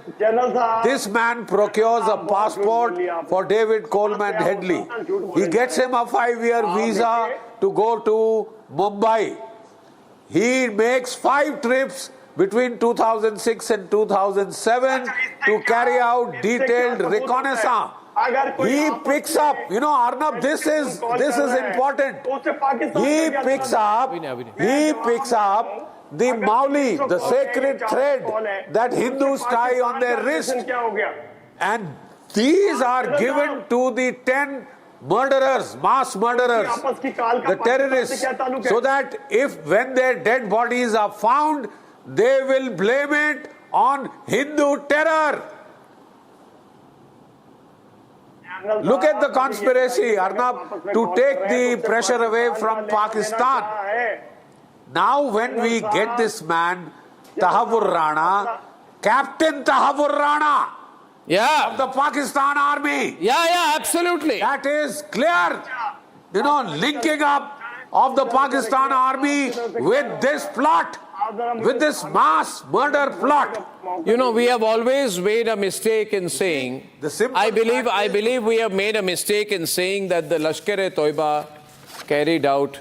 This man procures a passport for David Coleman Headley. He gets him a 5-year visa to go to Mumbai. He makes 5 trips between 2006 and 2007 to carry out detailed reconnaissance. He picks up, Arnab, this is important. He picks up the Mauli, the sacred thread that Hindus tie on their wrist. And these are given to the 10 murderers, mass murderers, the terrorists, so that when their dead bodies are found, they will blame it on Hindu terror. Look at the conspiracy, Arnab, to take the pressure away from Pakistan. Now when we get this man, Tahawwur Rana, Captain Tahawwur Rana, of the Pakistan Army. Yeah, absolutely. That is clear. Linking up of the Pakistan Army with this plot, with this mass murder plot. We have always made a mistake in saying, I believe we have made a mistake in saying that the Lashkar-e-Toiba carried out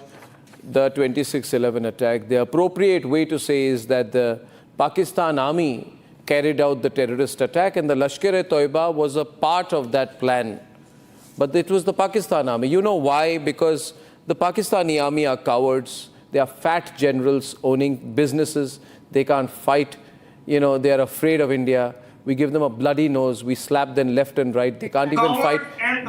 the 26/11 attack. The appropriate way to say is that the Pakistan Army carried out the terrorist attack and the Lashkar-e-Toiba was a part of that plan. But it was the Pakistan Army. You know why? Because the Pakistani Army are cowards. They are fat generals owning businesses. They can't fight. They are afraid of India. We give them a bloody nose. We slap them left and right. They can't even fight.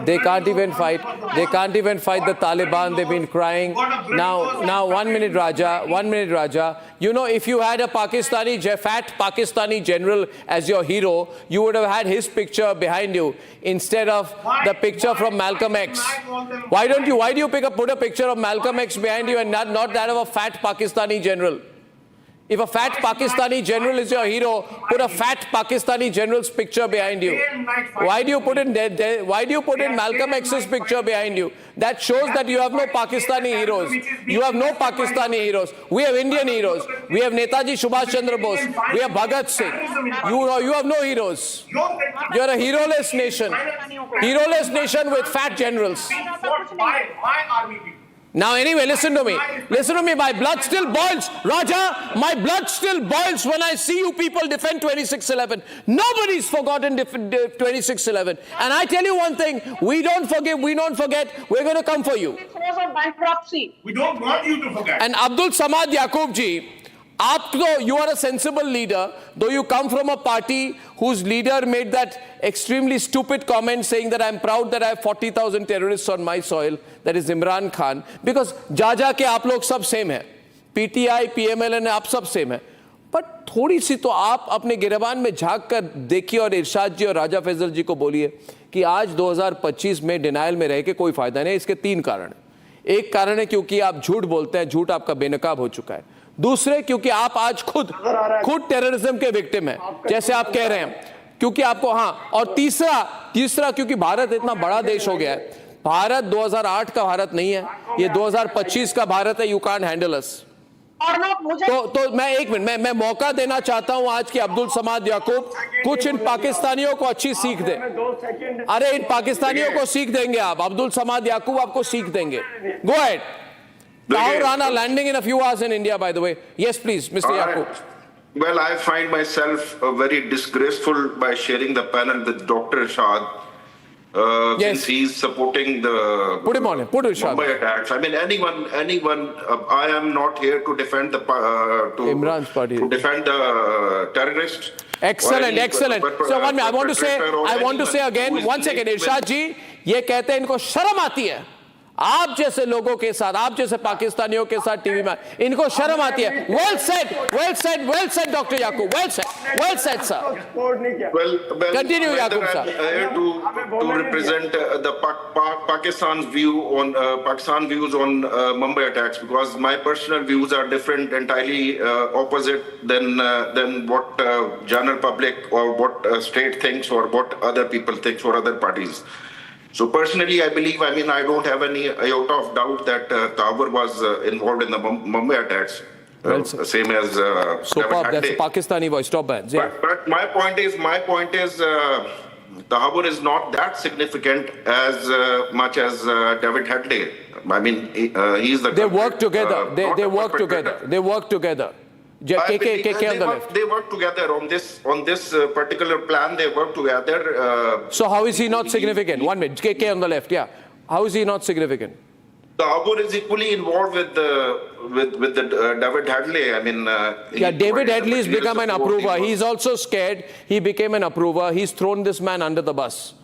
They can't even fight. They can't even fight the Taliban. They've been crying. Now, 1 minute, Raja. 1 minute, Raja. If you had a fat Pakistani general as your hero, you would have had his picture behind you instead of the picture from Malcolm X. Why do you put a picture of Malcolm X behind you and not that of a fat Pakistani general? If a fat Pakistani general is your hero, put a fat Pakistani general's picture behind you. Why do you put in Malcolm X's picture behind you? That shows that you have no Pakistani heroes. You have no Pakistani heroes. We have Indian heroes. We have Netaji Subhash Chandra Bose. We have Bhagat Singh. You have no heroes. You are a heroless nation. Heroless nation with fat generals. Now anyway, listen to me. Listen to me. My blood still boils. Raja, my blood still boils when I see you people defend 26/11. Nobody's forgotten 26/11. And I tell you one thing, we don't forget, we're going to come for you. It was a bankruptcy. We don't want you to forget. And Abdul Samad Yaqub ji, you are a sensible leader, though you come from a party whose leader made that extremely stupid comment saying that I'm proud that I have 40,000 terrorists on my soil, that is Imran Khan, because jaja ke aap log sab same hai. PTI, PMLN aap sab same hai. But थोड़ी सी तो आप अपने गिरबान में झांक कर देखिए और इरशाद जी और राजा फैजल जी को बोलिए कि आज 2025 में डिनाइल में रह के कोई फायदा नहीं। इसके 3 कारण। एक कारण है क्योंकि आप झूठ बोलते हैं, झूठ आपका बेनकाब हो चुका है। दूसरे, क्योंकि आप आज खुद टेररिज्म के विक्टिम हैं, जैसे आप कह रहे हैं, क्योंकि आपको और तीसरा क्योंकि भारत इतना बड़ा देश हो गया है। भारत 2008 का भारत नहीं है, ये 2025 का भारत है। यू कांट हैंडल अस। तो मैं 1 मिनट मैं मौका देना चाहता हूं आज के अब्दुल समाद याकूब कुछ इन पाकिस्तानियों को अच्छी सीख दे। अरे इन पाकिस्तानियों को सीख देंगे आप। अब्दुल समाद याकूब आपको सीख देंगे। Go ahead. Tahawwur Rana landing in a few hours in India, by the way. Yes, please, Mr. Yaqub. Well, I find myself very disgraceful by sharing the panel with Dr. Irshad. Since he's supporting the Mumbai attacks. I mean, anyone. I am not here to defend Imran's party. To defend the terrorists. Excellent. So, one minute. I want to say again. 1 second, Irshad ji. ये कहते हैं इनको शर्म आती है। आप जैसे लोगों के साथ, आप जैसे पाकिस्तानियों के साथ टीवी में इनको शर्म आती है। Well said, Dr. Yaqub. Well said, sir. Well, continue, Yaqub sir. To represent the Pakistan's Pakistan views on Mumbai attacks, because my personal views are different, entirely opposite than what general public or what state thinks or what other people think or other parties. So personally, I believe, I don't have any iota of doubt that Tahawwur was involved in the Mumbai attacks. Same as that's a Pakistani voice. Stop bands. Yeah. But my point is, Tahawwur is not that significant as much as David Hadley. He's the. They work together. They work together. They work together. KK on the left. They work together on this particular plan. They work together. So how is he not significant? 1 minute. KK on the left. Yeah. How is he not significant? Tahawwur is equally involved with David Hadley. David Hadley has become an approver. He's also scared. He became an approver. He's thrown this man under the bus.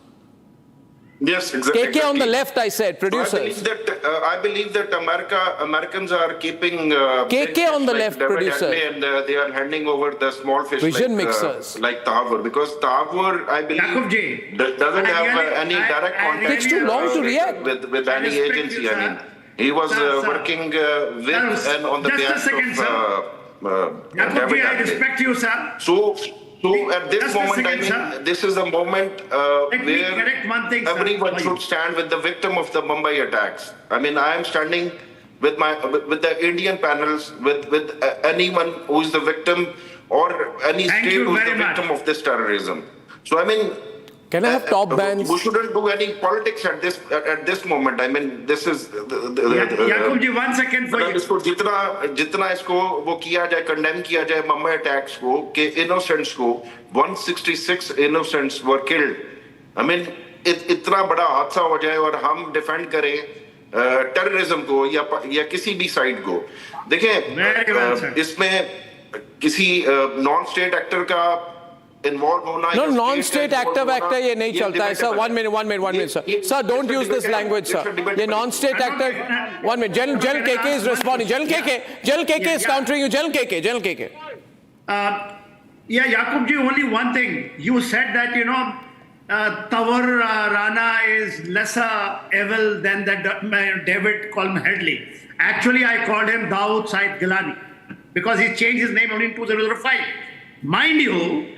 Yes, exactly. KK on the left, I said, producers. So I believe that Americans are keeping KK on the like left, David producer. Hadley, and they are handing over the small fish Vision like, mixers. Like Tahawwur, because Tahawwur, I believe, doesn't have any direct contact Takes too long to react with any agency. I mean, he was working with and on the behalf of David I Hadley. respect you, sir. So at this moment, I mean, this is the moment where everyone should stand with the victim of the Mumbai attacks. I mean, I am standing with the Indian panels, with anyone who is the victim or any state who is the victim of this terrorism. So I mean, can I have top bands? We shouldn't do any politics at this moment. I mean, this is Yakub ji, 1 second for you. इसको जितना इसको वो किया जाए, condemn किया जाए Mumbai attacks को, कि innocents को 166 innocents were killed. I mean, इतना बड़ा हादसा हो जाए और हम defend करें terrorism को या किसी भी side को. देखें इसमें किसी non-state actor का involved होना. No, non-state actor ये नहीं चलता है, sir. One minute, sir. Sir, don't use this language, sir. ये non-state actor. 1 minute. General KK is responding. General KK is countering you. General KK. Yeah, Yakub ji, only one thing. You said that, Tahawwur Rana is lesser evil than that David Hadley. Actually, I called him Dawood Said Gilani because he changed his name only in 2005. Mind you,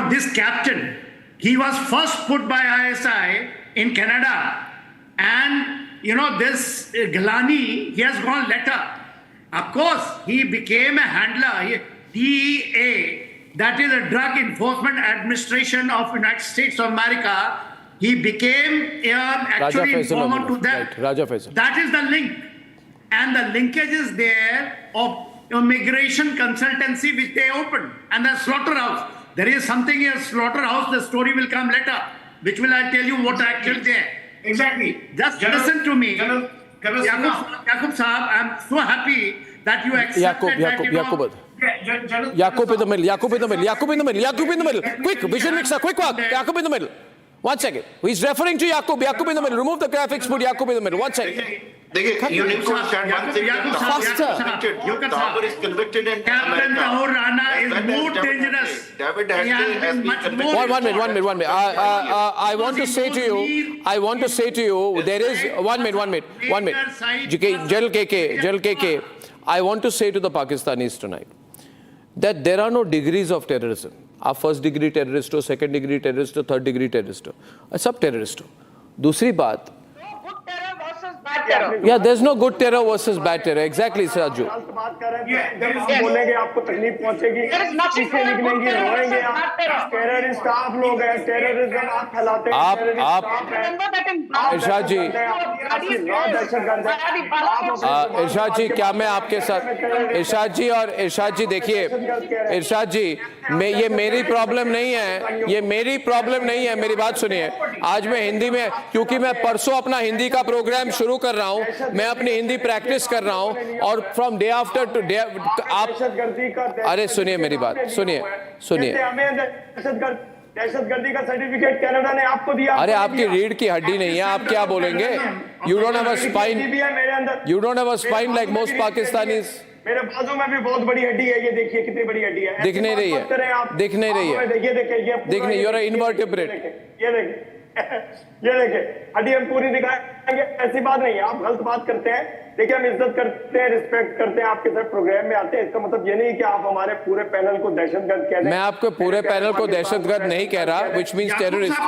this captain, he was first put by ISI in Canada. And, this Gilani, he has gone later. Of course, he became a handler, DEA, that is a Drug Enforcement Administration of United States of America. He became actually informer to them. Right, Raja Faisal. That is the link. And the linkage is there of immigration consultancy which they opened. And the slaughterhouse. There is something in a slaughterhouse, the story will come later, which will I tell you what actually there. Exactly. Just listen to me. Yakub Saab, I'm so happy that you accepted Yakub in the middle. Quick, vision mixer, quick work. Yakub in the middle. 1 second. He's referring to Yakub in the middle. Remove the graphics, put Yakub in the middle. 1 second. You need to understand one thing. Tahawwur is convicted in Captain America. Tahawwur Rana is more dangerous. David Hadley has been convicted. 1 minute. I want to say to you, there is 1 minute. General KK, I want to say to the Pakistanis tonight that there are no degrees of terrorism. आप first degree terrorist हो, second degree terrorist हो, third degree terrorist हो, सब terrorist हो. दूसरी बात, yeah, there's no good terror versus bad terror. Exactly, Siraju. बोलेंगे आपको तकलीफ पहुंचेगी, चीखें निकलेंगी, रोएंगे आप. टेररिस्ट आप लोग हैं, टेररिज्म आप फैलाते हैं. आप इरशाद जी, क्या मैं आपके साथ इरशाद जी देखिए, इरशाद जी, ये मेरी प्रॉब्लम नहीं है, मेरी बात सुनिए. आज मैं हिंदी में, क्योंकि मैं परसों अपना हिंदी का प्रोग्राम शुरू कर रहा हूं, मैं अपनी हिंदी प्रैक्टिस कर रहा हूं और from day after two day आप, अरे सुनिए मेरी बात, सुनिए. दहशतगर्दी का सर्टिफिकेट कनाडा ने आपको दिया. अरे आपकी रीढ़ की हड्डी नहीं है, आप क्या बोलेंगे? You don't have a spine like most Pakistanis. मेरे बाजू में भी बहुत बड़ी हड्डी है, ये देखिए कितनी बड़ी हड्डी है. दिख नहीं रही है, you're an invertebrate. ये देखिए हड्डी हम पूरी दिखाएंगे. ऐसी बात नहीं है, आप गलत बात करते हैं. देखिए हम इज्जत करते हैं, रिस्पेक्ट करते हैं, आपके साथ प्रोग्राम में आते हैं. इसका मतलब ये नहीं कि आप हमारे पूरे पैनल को दहशतगर्द कह दें. मैं आपको पूरे पैनल को दहशतगर्द नहीं कह रहा, which means terrorist.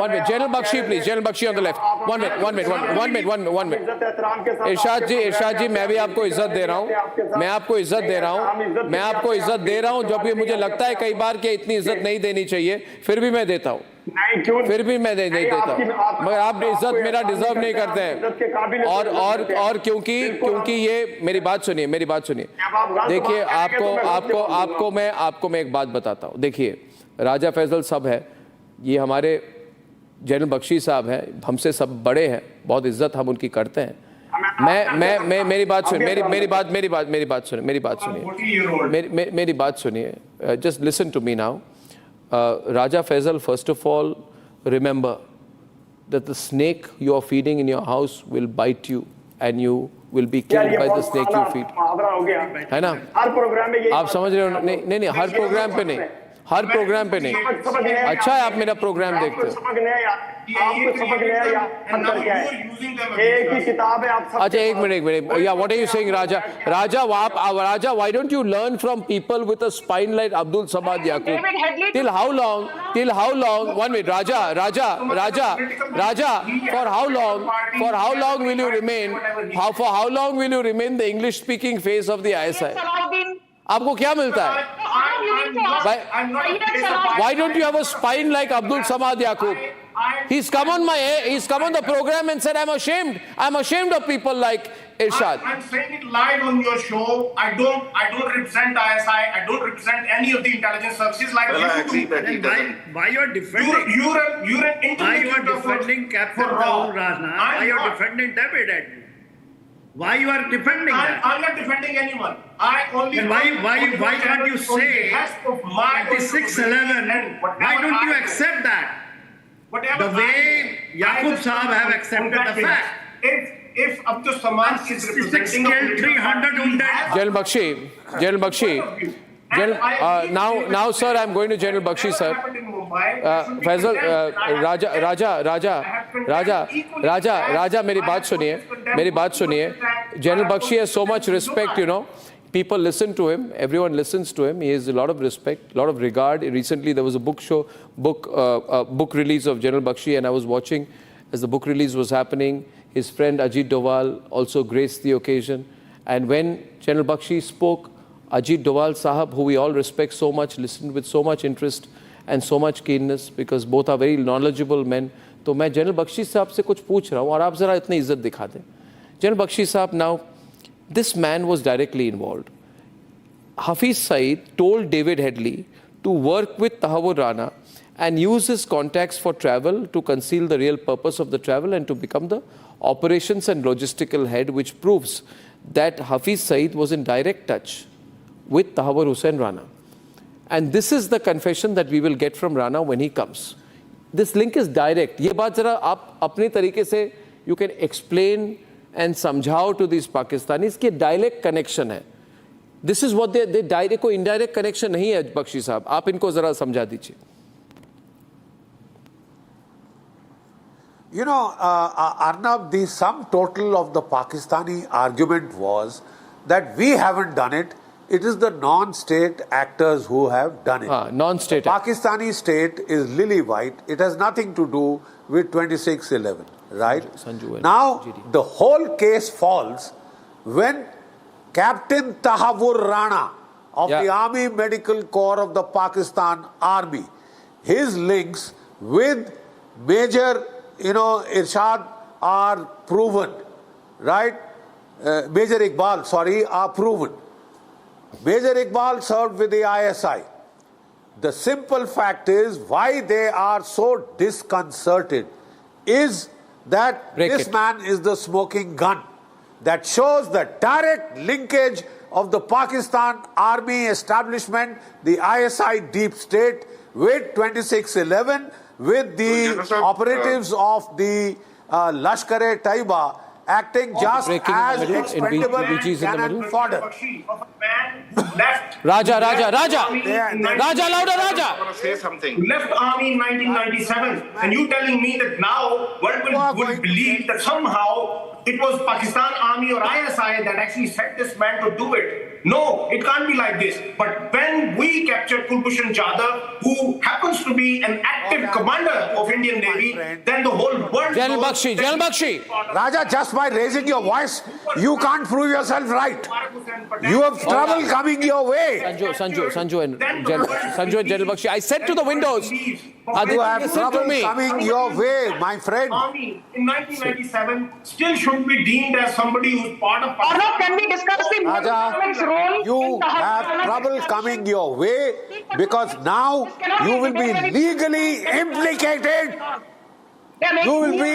One minute, General Bakshi, please. General Bakshi on the left. One minute. इरशाद जी, मैं भी आपको इज्जत दे रहा हूँ. मैं आपको इज्जत दे रहा हूँ जब भी मुझे लगता है कई बार कि इतनी इज्जत नहीं देनी चाहिए, फिर भी मैं देता हूँ. फिर भी मैं नहीं देता, मगर आप इज्जत मेरा डिजर्व नहीं करते हैं. और क्योंकि ये मेरी बात सुनिए. देखिए आपको मैं एक बात बताता हूँ. देखिए राजा फैजल साहब है, ये हमारे जनरल बख्शी साहब हैं, हमसे सब बड़े हैं, बहुत इज्जत हम उनकी करते हैं. मैं मेरी बात सुनिए. Just listen to me now. Raja Faisal, first of all, remember that the snake you are feeding in your house will bite you and you will be killed by the snake you feed. है ना? आप समझ रहे हो? नहीं, हर programme पे नहीं, हर programme पे नहीं. अच्छा है आप मेरा प्रोग्राम देखते हो. अच्छा एक minute. Yeah, what are you saying, Raja? Raja, why don't you learn from people with a spine like Abdul Samad Yaqub? Till how long? 1 minute, Raja. For how long will you remain? For how long will you remain the English-speaking face of the ISI? आपको क्या मिलता है? Why don't you have a spine like Abdul Samad Yaqub? He's come on the program and said, I'm ashamed of people like Irshad. I'm saying it live on your show. I don't represent ISI. I don't represent any of the intelligence services like you. I agree that he doesn't. Why you're defending? You're an interlocutor defending Captain Tahawwur Rana? Why you're defending David Admin? Why you are defending that? I'm not defending anyone. I only. Then why can't you say 2611? Why don't you accept that? The way Yaqub Saab have accepted the fact. If Abdul Samad is representing 300 wounded. General Bakshi. Now, sir, I'm going to General Bakshi, sir. Faisal, Raja, मेरी बात सुनिए. General Bakshi has so much respect, you know. People listen to him. Everyone listens to him. He has a lot of respect, a lot of regard. Recently, there was a book release of General Bakshi, and I was watching as the book release was happening. His friend Ajit Doval also graced the occasion. And when General Bakshi spoke, Ajit Doval Sahab, who we all respect so much, listened with so much interest and so much keenness, because both are very knowledgeable men. तो मैं General Bakshi साहब से कुछ पूछ रहा हूँ और आप ज़रा इतनी इज्जत दिखा दें. General Bakshi साहब, now, this man was directly involved. Hafiz Saeed told David Headley to work with Tahawwur Rana and use his contacts for travel to conceal the real purpose of the travel and to become the operations and logistical head, which proves that Hafiz Saeed was in direct touch with Tahawwur Hussain Rana. And this is the confession that we will get from Rana when he comes. This link is direct. ये बात जरा आप अपने तरीके से you can explain and समझाओ to these Pakistanis कि direct connection है. This is what they direct, कोई indirect connection नहीं है बख्शी साहब. आप इनको जरा समझा दीजिए. You know, Arnab, the sum total of the Pakistani argument was that we haven't done it. It is the non-state actors who have done it. Non-state. Pakistani state is lily white. It has nothing to do with 2611, right? Now, the whole case falls when Captain Tahawwur Rana of the Army Medical Corps of the Pakistan Army, his links with Major, Irshad are proven, right? Major Iqbal, are proven. Major Iqbal served with the ISI. The simple fact is why they are so disconcerted is that this man is the smoking gun that shows the direct linkage of the Pakistan Army establishment, the ISI deep state, with 2611, with the operatives of the Lashkar-e-Taiba acting just as expendable cannon fodder. Raja, louder, Raja. I want to say something. Left army in 1997, and you telling me that now one would believe that somehow it was Pakistan Army or ISI that actually set this man to do it. No, it can't be like this. But when we captured Kulbhushan Jadhav, who happens to be an active commander of Indian Navy, then the whole world... General Bakshi. Raja, just by raising your voice, you can't prove yourself right. You have trouble coming your way. Sanju and General Bakshi. I said to the windows. You have trouble coming your way, my friend. Army in 1997 still should be deemed as somebody who's part of... Arnab, can we discuss the Raja, you have trouble coming your way because now you will be legally implicated. You will be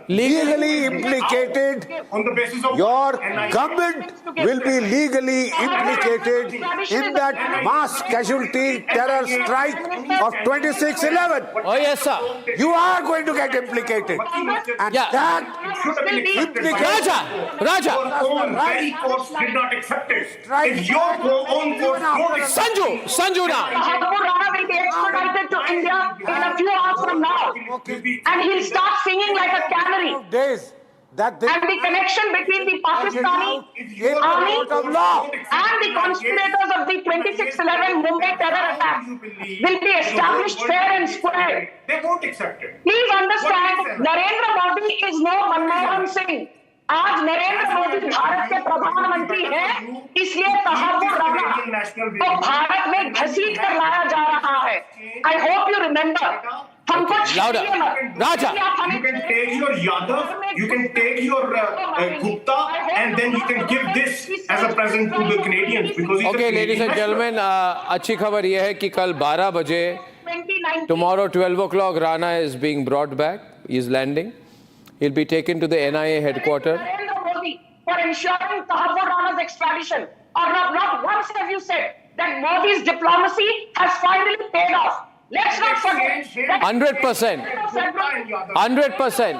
legally implicated. On the basis of Your government will be legally implicated in that mass casualty terror strike of 26/11. Oh yes, sir. You are going to get implicated. And Yeah. that Raja, Raja. Your own very courts did not accept it. If your own courts don't accept Sanju now. Tahawwur Rana will be extradited to India in a few hours from now. And he'll start singing like a canary. days that they And the connection between the Pakistani Army and the conspirators of the 26/11 Mumbai terror attack will be established fair and square. They won't accept it. Please understand, Narendra Modi is no Manmohan Singh. आज नरेंद्र मोदी भारत के प्रधानमंत्री हैं, इसलिए तहव्वुर राना को भारत में घसीट कर लाया जा रहा है. I hope you remember. हमको Louder. Raja. You can take your Yadav, you can take your Gupta, and then you can give this as a present to the Canadians because he's Okay, ladies and gentlemen, अच्छी खबर यह है कि कल 12 बजे, tomorrow 12 o'clock, Rana is being brought back. He is landing. He'll be taken to the NIA headquarters. Narendra Modi for ensuring Tahawwur Rana's extradition. Or not once have you said that Modi's diplomacy has finally paid off. Let's not forget that 100%. 100%.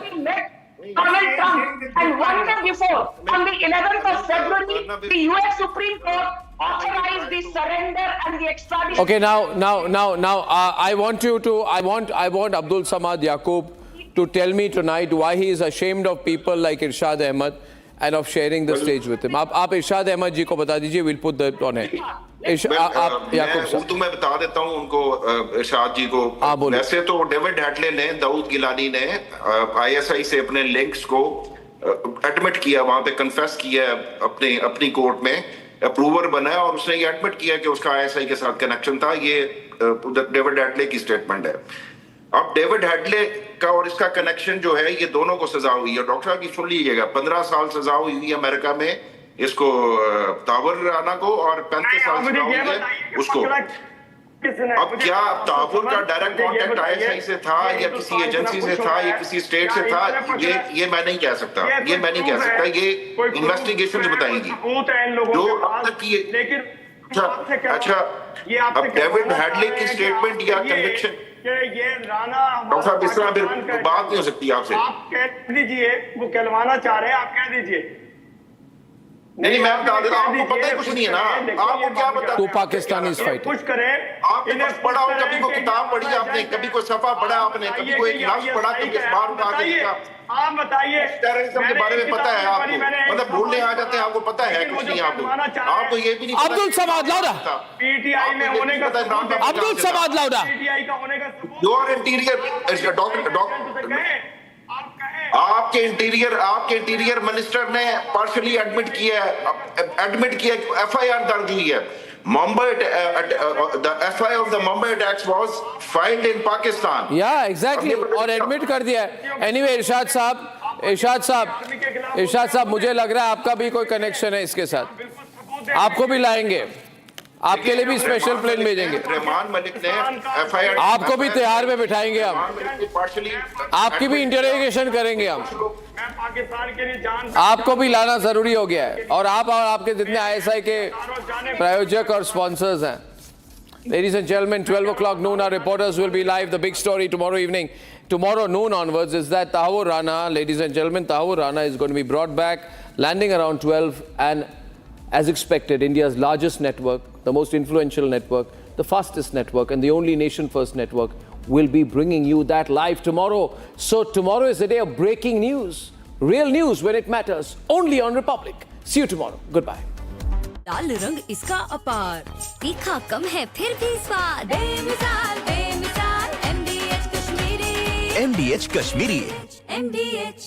Donald Trump, and one day before, on the 11th of February, the US Supreme Court authorized the surrender and the extradition. Okay, now, I want Abdul Samad Yaqub to tell me tonight why he is ashamed of people like Irshad Ahmed and of sharing the stage with him. आप इरशाद अहमद जी को बता दीजिए, we'll put that on it. मैं उर्दू में बता देता हूँ उनको, इरशाद जी को. वैसे तो डेविड हैडले ने, दाऊद गिलानी ने ISI से अपने लिंक्स को एडमिट किया, वहां पे कन्फेस किया अपनी कोर्ट में, अप्रूवर बना है और उसने ये एडमिट किया कि उसका ISI के साथ कनेक्शन था. ये डेविड हैडले की स्टेटमेंट है. अब डेविड हैडले का और इसका कनेक्शन जो है, ये दोनों को सजा हुई है. डॉक्टर साहब की सुन लीजिएगा, 15 साल सजा हुई है अमेरिका में इसको, तहव्वुर राना को, और 35 साल सजा हुई है उसको. अब क्या तहव्वुर का डायरेक्ट कॉन्टेक्ट ISI से था या किसी एजेंसी से था या किसी स्टेट से था, ये मैं नहीं कह सकता. ये इन्वेस्टिगेशन बताएंगी जो अब तक की. अच्छा, अब डेविड हैडले की स्टेटमेंट या कन्विक्शन, ये राना, डॉक्टर साहब इस तरह फिर बात नहीं हो सकती आपसे. आप कह दीजिए, वो कहलवाना चाह रहे हैं, आप कह दीजिए. नहीं, मैं बता देता हूं, आपको पता ही कुछ नहीं है ना. आपको क्या पता? तो पाकिस्तानी इस फाइट कुछ करें, आपने कुछ पढ़ा हो, कभी कोई किताब पढ़ी आपने, कभी कोई सफा पढ़ा आपने, कभी कोई एक लफ्ज पढ़ा, कभी अखबार उठा के देखा. आप बताइए. टेररिज्म के बारे में पता है आपको, मतलब भूलने आ जाते हैं, आपको पता है कुछ नहीं. आपको ये भी नहीं पता. अब्दुल समाद लाउडा, PTI में होने का, अब्दुल समाद लाउडा, PTI का होने का सबूत. योर इंटीरियर डॉक्टर, आपके इंटीरियर मिनिस्टर ने पार्शली एडमिट किया FIR दर्ज हुई है. Mumbai, the FIR of the Mumbai attacks was filed in Pakistan. Yeah, exactly. और एडमिट कर दिया है. Anyway, इरशाद साहब, मुझे लग रहा है आपका भी कोई कनेक्शन है इसके साथ. आपको भी लाएंगे, आपके लिए भी स्पेशल प्लेन भेजेंगे. रहमान मलिक ने FIR, आपको भी तिहाड़ में बिठाएंगे हम, आपकी भी इंटरोगेशन करेंगे हम. पाकिस्तान के लिए जान, आपको भी लाना जरूरी हो गया है, और आपके जितने ISI के प्रायोजक और स्पॉन्सर्स हैं. Ladies and gentlemen, 12 o'clock noon, our reporters will be live. The big story tomorrow evening, tomorrow noon onwards, is that Tahawwur Rana, ladies and gentlemen, Tahawwur Rana is going to be brought back, landing around 12, and as expected, India's largest network, the most influential network, the fastest network, and the only nation-first network will be bringing you that live tomorrow. So tomorrow is the day of breaking news, real news when it matters, only on Republic. See you tomorrow. Goodbye. लाल रंग इसका अपार, तीखा कम है फिर भी स्वाद, बेमिसाल MDH Kashmiri, MDH Kashmiri. MDH